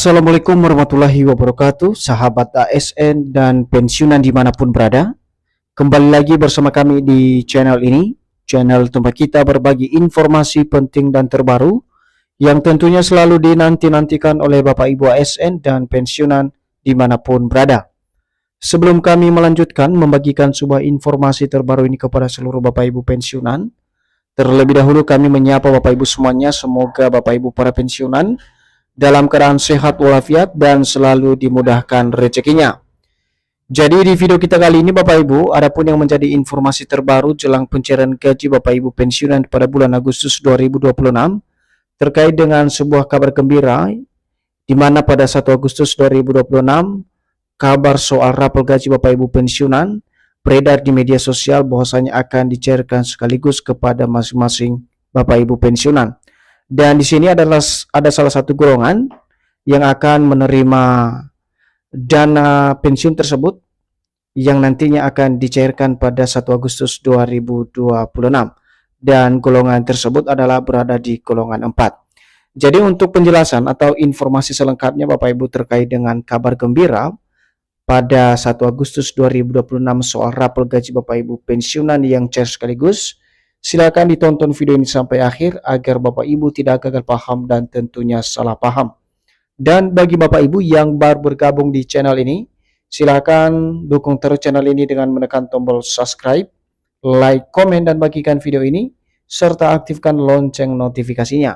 Assalamualaikum warahmatullahi wabarakatuh, sahabat ASN dan pensiunan dimanapun berada. Kembali lagi bersama kami di channel ini, channel tempat kita berbagi informasi penting dan terbaru yang tentunya selalu dinanti-nantikan oleh Bapak Ibu ASN dan pensiunan dimanapun berada. Sebelum kami melanjutkan membagikan sebuah informasi terbaru ini kepada seluruh Bapak Ibu pensiunan, terlebih dahulu kami menyapa Bapak Ibu semuanya, semoga Bapak Ibu para pensiunan dalam keadaan sehat walafiat dan selalu dimudahkan rezekinya. Jadi di video kita kali ini Bapak Ibu, adapun yang menjadi informasi terbaru jelang pencairan gaji Bapak Ibu pensiunan pada bulan Agustus 2026 terkait dengan sebuah kabar gembira di mana pada 1 Agustus 2026 kabar soal rapel gaji Bapak Ibu pensiunan beredar di media sosial bahwasanya akan dicairkan sekaligus kepada masing-masing Bapak Ibu pensiunan. Dan di sini ada salah satu golongan yang akan menerima dana pensiun tersebut yang nantinya akan dicairkan pada 1 Agustus 2026. Dan golongan tersebut adalah berada di golongan 4. Jadi untuk penjelasan atau informasi selengkapnya Bapak Ibu terkait dengan kabar gembira pada 1 Agustus 2026 soal rapel gaji Bapak Ibu pensiunan yang cair sekaligus, silakan ditonton video ini sampai akhir agar Bapak Ibu tidak gagal paham dan tentunya salah paham. Dan bagi Bapak Ibu yang baru bergabung di channel ini, silakan dukung terus channel ini dengan menekan tombol subscribe, like, komen, dan bagikan video ini, serta aktifkan lonceng notifikasinya,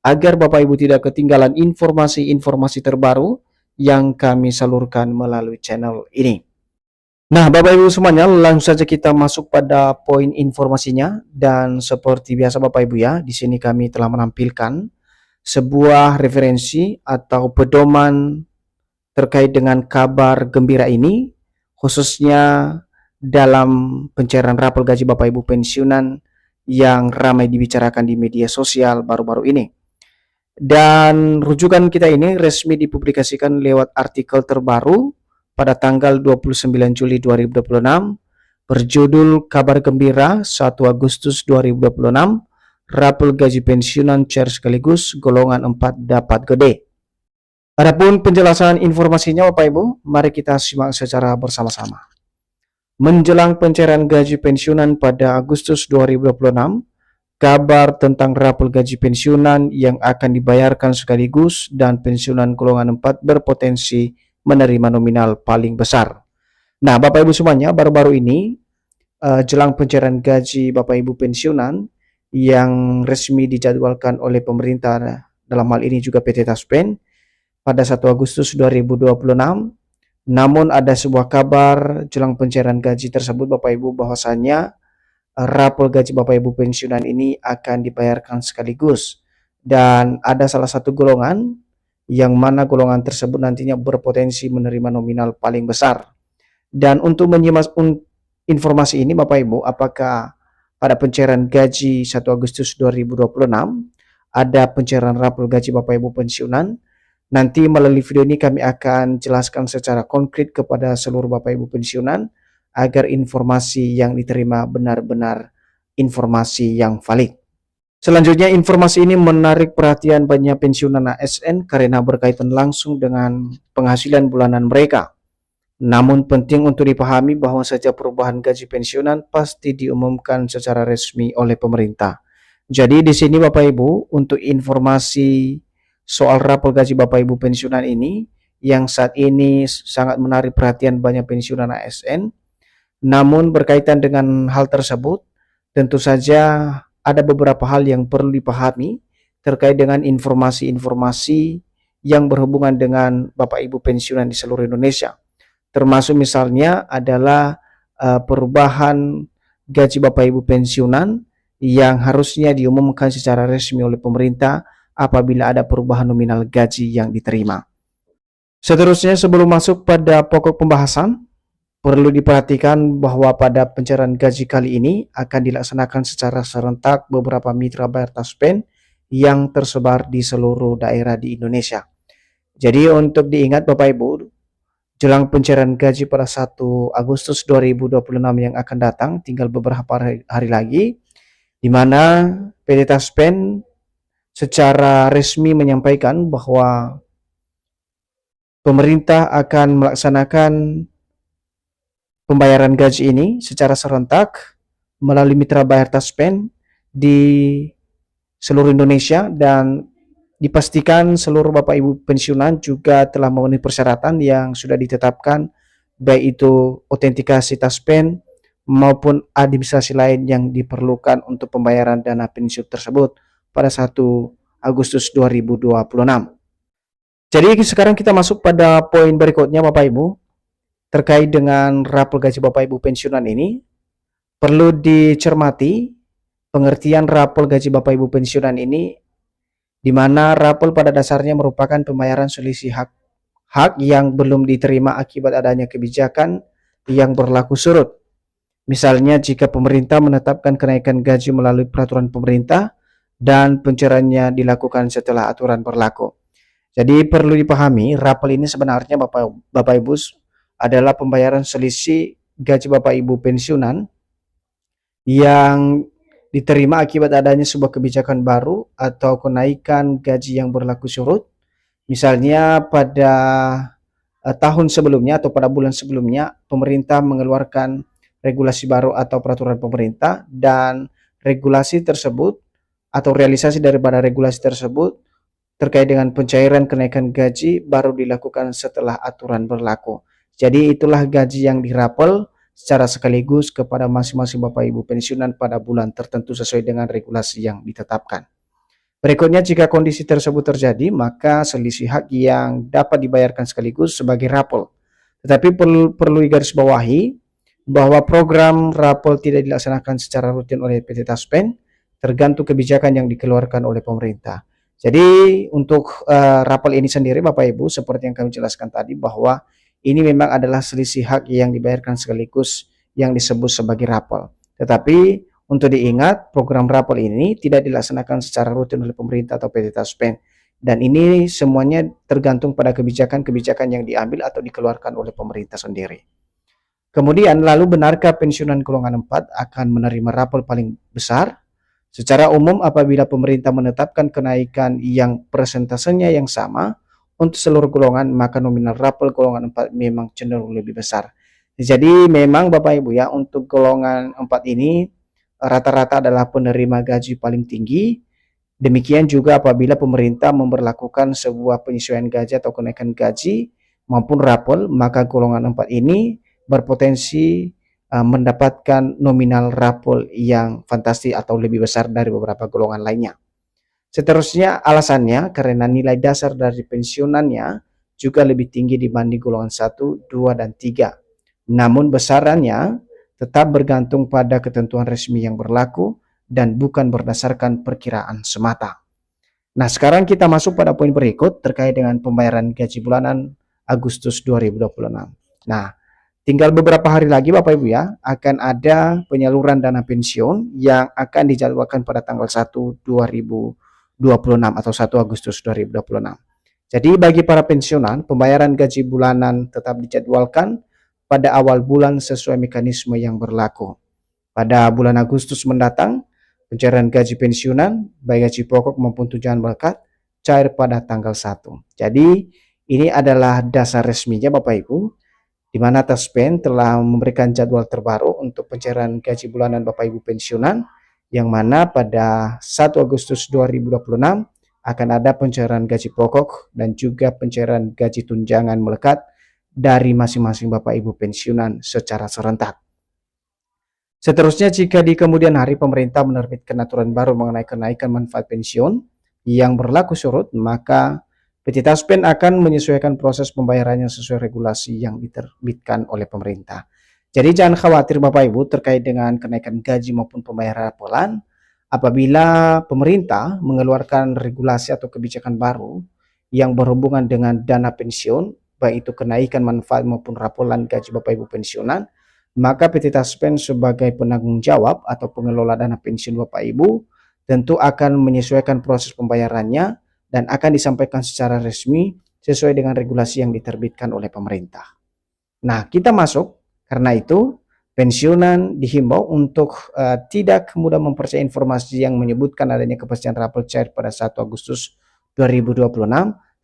agar Bapak Ibu tidak ketinggalan informasi-informasi terbaru yang kami salurkan melalui channel ini. Nah, Bapak Ibu semuanya, langsung saja kita masuk pada poin informasinya. Dan seperti biasa Bapak Ibu ya, di sini kami telah menampilkan sebuah referensi atau pedoman terkait dengan kabar gembira ini, khususnya dalam pencairan rapel gaji Bapak Ibu pensiunan yang ramai dibicarakan di media sosial baru-baru ini. Dan rujukan kita ini resmi dipublikasikan lewat artikel terbaru pada tanggal 29 Juli 2026 berjudul Kabar Gembira 1 Agustus 2026 Rapel Gaji Pensiunan Cair Sekaligus Golongan 4 Dapat Gede. Adapun penjelasan informasinya Bapak Ibu, mari kita simak secara bersama-sama. Menjelang pencairan gaji pensiunan pada Agustus 2026, kabar tentang rapel gaji pensiunan yang akan dibayarkan sekaligus dan pensiunan golongan 4 berpotensi menerima nominal paling besar. Nah, Bapak Ibu semuanya, baru-baru ini jelang pencairan gaji Bapak Ibu pensiunan yang resmi dijadwalkan oleh pemerintah, dalam hal ini juga PT Taspen, pada 1 Agustus 2026. Namun ada sebuah kabar jelang pencairan gaji tersebut Bapak Ibu bahwasanya rapel gaji Bapak Ibu pensiunan ini akan dibayarkan sekaligus, dan ada salah satu golongan yang mana golongan tersebut nantinya berpotensi menerima nominal paling besar. Dan untuk menyimak informasi ini Bapak Ibu, apakah pada pencairan gaji 1 Agustus 2026 ada pencairan rapel gaji Bapak Ibu pensiunan, nanti melalui video ini kami akan jelaskan secara konkret kepada seluruh Bapak Ibu pensiunan agar informasi yang diterima benar-benar informasi yang valid. Selanjutnya, informasi ini menarik perhatian banyak pensiunan ASN karena berkaitan langsung dengan penghasilan bulanan mereka. Namun penting untuk dipahami bahwa setiap perubahan gaji pensiunan pasti diumumkan secara resmi oleh pemerintah. Jadi di sini Bapak Ibu, untuk informasi soal rapel gaji Bapak Ibu pensiunan ini yang saat ini sangat menarik perhatian banyak pensiunan ASN. Namun berkaitan dengan hal tersebut, tentu saja ada beberapa hal yang perlu dipahami terkait dengan informasi-informasi yang berhubungan dengan Bapak Ibu pensiunan di seluruh Indonesia. Termasuk misalnya adalah perubahan gaji Bapak Ibu pensiunan yang harusnya diumumkan secara resmi oleh pemerintah apabila ada perubahan nominal gaji yang diterima. Seterusnya, sebelum masuk pada pokok pembahasan, perlu diperhatikan bahwa pada pencairan gaji kali ini akan dilaksanakan secara serentak beberapa mitra bayar Taspen yang tersebar di seluruh daerah di Indonesia. Jadi untuk diingat Bapak Ibu, jelang pencairan gaji pada 1 Agustus 2026 yang akan datang, tinggal beberapa hari lagi, di mana PT Taspen secara resmi menyampaikan bahwa pemerintah akan melaksanakan pembayaran gaji ini secara serentak melalui mitra bayar Taspen di seluruh Indonesia, dan dipastikan seluruh Bapak Ibu pensiunan juga telah memenuhi persyaratan yang sudah ditetapkan, baik itu autentikasi Taspen maupun administrasi lain yang diperlukan untuk pembayaran dana pensiun tersebut pada 1 Agustus 2026. Jadi sekarang kita masuk pada poin berikutnya Bapak Ibu, terkait dengan rapel gaji Bapak Ibu pensiunan ini. Perlu dicermati pengertian rapel gaji Bapak Ibu pensiunan ini, di mana rapel pada dasarnya merupakan pembayaran selisih hak yang belum diterima akibat adanya kebijakan yang berlaku surut. Misalnya jika pemerintah menetapkan kenaikan gaji melalui peraturan pemerintah dan pencairannya dilakukan setelah aturan berlaku. Jadi perlu dipahami, rapel ini sebenarnya Bapak Ibu adalah pembayaran selisih gaji Bapak Ibu pensiunan yang diterima akibat adanya sebuah kebijakan baru atau kenaikan gaji yang berlaku surut. Misalnya pada tahun sebelumnya atau pada bulan sebelumnya pemerintah mengeluarkan regulasi baru atau peraturan pemerintah, dan regulasi tersebut atau realisasi daripada regulasi tersebut terkait dengan pencairan kenaikan gaji baru dilakukan setelah aturan berlaku. Jadi itulah gaji yang dirapel secara sekaligus kepada masing-masing Bapak Ibu pensiunan pada bulan tertentu sesuai dengan regulasi yang ditetapkan. Berikutnya, jika kondisi tersebut terjadi, maka selisih hak yang dapat dibayarkan sekaligus sebagai rapel. Tetapi perlu digarisbawahi bahwa program rapel tidak dilaksanakan secara rutin oleh PT Taspen, tergantung kebijakan yang dikeluarkan oleh pemerintah. Jadi untuk rapel ini sendiri Bapak Ibu, seperti yang kami jelaskan tadi, bahwa ini memang adalah selisih hak yang dibayarkan sekaligus yang disebut sebagai rapel. Tetapi untuk diingat, program rapel ini tidak dilaksanakan secara rutin oleh pemerintah atau PT Taspen, dan ini semuanya tergantung pada kebijakan-kebijakan yang diambil atau dikeluarkan oleh pemerintah sendiri. Kemudian, lalu benarkah pensiunan golongan 4 akan menerima rapel paling besar? Secara umum, apabila pemerintah menetapkan kenaikan yang persentasenya yang sama untuk seluruh golongan, maka nominal rapel golongan 4 memang cenderung lebih besar. Jadi memang Bapak Ibu ya, untuk golongan 4 ini rata-rata adalah penerima gaji paling tinggi. Demikian juga apabila pemerintah memberlakukan sebuah penyesuaian gaji atau kenaikan gaji maupun rapel, maka golongan 4 ini berpotensi mendapatkan nominal rapel yang fantastis atau lebih besar dari beberapa golongan lainnya. Seterusnya alasannya karena nilai dasar dari pensiunannya juga lebih tinggi dibanding golongan 1, 2, dan 3. Namun besarannya tetap bergantung pada ketentuan resmi yang berlaku dan bukan berdasarkan perkiraan semata. Nah, sekarang kita masuk pada poin berikut terkait dengan pembayaran gaji bulanan Agustus 2026. Nah, tinggal beberapa hari lagi Bapak Ibu ya, akan ada penyaluran dana pensiun yang akan dijadwalkan pada tanggal 1 2026 atau 1 Agustus 2026. Jadi bagi para pensiunan, pembayaran gaji bulanan tetap dijadwalkan pada awal bulan sesuai mekanisme yang berlaku. Pada bulan Agustus mendatang, pencairan gaji pensiunan, baik gaji pokok maupun tunjangan melekat, cair pada tanggal 1. Jadi ini adalah dasar resminya Bapak Ibu, di mana Taspen telah memberikan jadwal terbaru untuk pencairan gaji bulanan Bapak Ibu pensiunan, yang mana pada 1 Agustus 2026 akan ada pencairan gaji pokok dan juga pencairan gaji tunjangan melekat dari masing-masing Bapak Ibu pensiunan secara serentak. Seterusnya, jika di kemudian hari pemerintah menerbitkan aturan baru mengenai kenaikan manfaat pensiun yang berlaku surut, maka PT Taspen akan menyesuaikan proses pembayarannya sesuai regulasi yang diterbitkan oleh pemerintah. Jadi jangan khawatir Bapak Ibu terkait dengan kenaikan gaji maupun pembayaran rapelan. Apabila pemerintah mengeluarkan regulasi atau kebijakan baru yang berhubungan dengan dana pensiun, baik itu kenaikan manfaat maupun rapelan gaji Bapak Ibu pensiunan, maka PT Taspen sebagai penanggung jawab atau pengelola dana pensiun Bapak Ibu tentu akan menyesuaikan proses pembayarannya dan akan disampaikan secara resmi sesuai dengan regulasi yang diterbitkan oleh pemerintah. Nah, kita masuk, karena itu pensiunan dihimbau untuk tidak mudah mempercayai informasi yang menyebutkan adanya kepastian rapel cair pada 1 Agustus 2026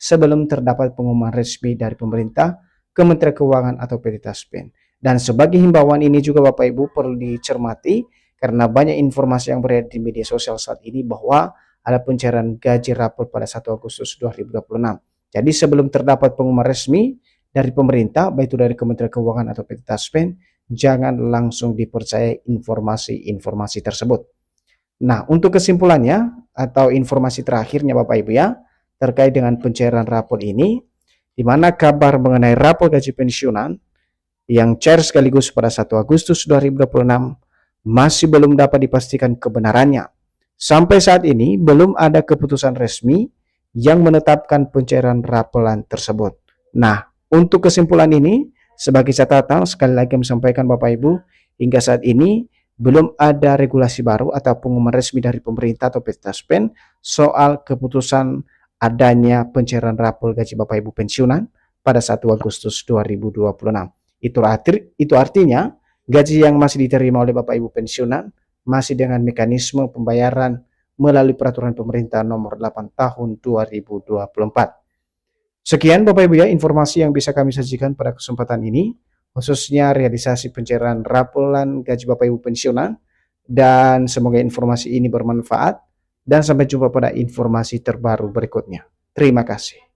sebelum terdapat pengumuman resmi dari pemerintah, Kementerian Keuangan atau PT Taspen. Dan sebagai himbauan ini juga Bapak Ibu perlu dicermati karena banyak informasi yang beredar di media sosial saat ini bahwa ada pencairan gaji rapor pada 1 Agustus 2026. Jadi sebelum terdapat pengumuman resmi dari pemerintah, baik itu dari Kementerian Keuangan atau PT Taspen, jangan langsung dipercaya informasi-informasi tersebut. Nah, untuk kesimpulannya atau informasi terakhirnya Bapak Ibu ya, terkait dengan pencairan rapor ini, di mana kabar mengenai rapor gaji pensiunan yang cair sekaligus pada 1 Agustus 2026 masih belum dapat dipastikan kebenarannya. Sampai saat ini belum ada keputusan resmi yang menetapkan pencairan raporan tersebut. Nah, untuk kesimpulan ini, sebagai catatan sekali lagi kami sampaikan Bapak Ibu, hingga saat ini belum ada regulasi baru atau pengumuman resmi dari pemerintah atau PT Taspen soal keputusan adanya pencairan rapor gaji Bapak Ibu pensiunan pada 1 Agustus 2026. Itu artinya gaji yang masih diterima oleh Bapak Ibu pensiunan masih dengan mekanisme pembayaran melalui peraturan pemerintah nomor 8 tahun 2024. Sekian Bapak Ibu ya informasi yang bisa kami sajikan pada kesempatan ini, khususnya realisasi pencairan raporan gaji Bapak Ibu pensiunan, dan semoga informasi ini bermanfaat dan sampai jumpa pada informasi terbaru berikutnya. Terima kasih.